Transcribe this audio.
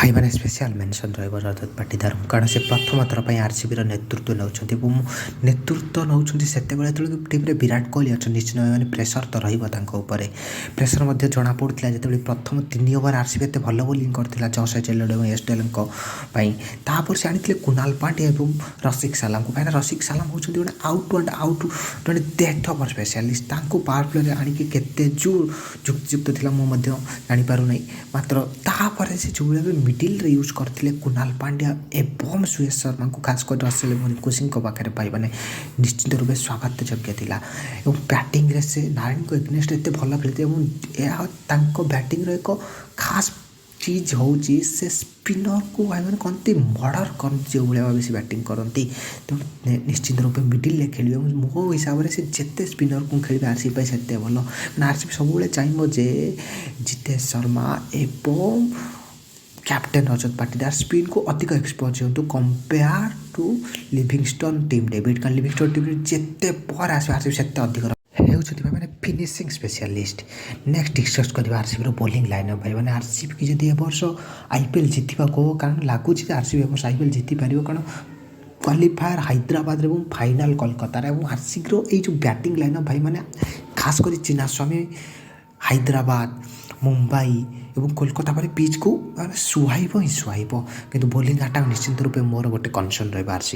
भाई मैंने special mention रहा रजत पाटीदार कारण से प्रथम थर पर आरसीबी नेतृत्व नौकरी नेतृत्व नौकरी से टीम विराट कोहली अच्छा निश्चित मैंने प्रेसर तो रही प्रेसर जना पड़ा जो प्रथम 3 ओवर आरसीबी एत भल बोलिंग करता जस एचएल और एसडेल से आनी कुणाल पांड्या और रसिक सालाम को कहीं रसिक सालाम होती गोटे आउट एंड आउट जड़े death over specialist power play आणिकी केते जुक्त था मुझे जापार ना मात्र तापर से जो मिडिल रे यूज करते कुणाल पांड्या एवं सुयश शर्मा को खासकर रसेल सिंह पाखे पाइबा निश्चित रूप से स्वागत योग्य था बैटिंग रे से नारायण को एगनेस्ट एत भल खेलते बैटिंग एक खास चीज हूँ से स्पिनर को भाई मैंने कहते मर्डर कर जो भाव से बैटिंग करती तो निश्चित रूप मिडिल खेल मो हिसाब से जिते स्पिनर को खेल आरसीबी से भल आरसीबी सब चाहिए जे जितेश शर्मा एवं कैप्टेन रजत पाटीदार स्पिन को अधिक एक्सपोज हो compare to Livingstone team David कारण लिविंगस्टन टीम जिते पर आरसीबी से अधिक मैंने फिनिशिंग स्पेशलिस्ट नेक्स्ट डिस्कस करवा आरसीबी बोलिंग लाइनअप भाई मैंने आरसीबी की जब वर्ष आईपीएल जीतवा को कारण लगुच आरसीबी वर्ष आईपीएल जीति पार कारण क्वालिफायर हैदराबाद और फाइनाल कोलकाता और आरसीबी जो बैटिंग लाइनअप भाई मैंने खासकर चिन्नास्वामी हैदराबाद मुंबई और कोलकाता पर पिच को सुहाइब ही सुहाइब कि बोलिंग अटाक निश्चित रूप मोर गोटे कनसर्न रहा आरसीबी।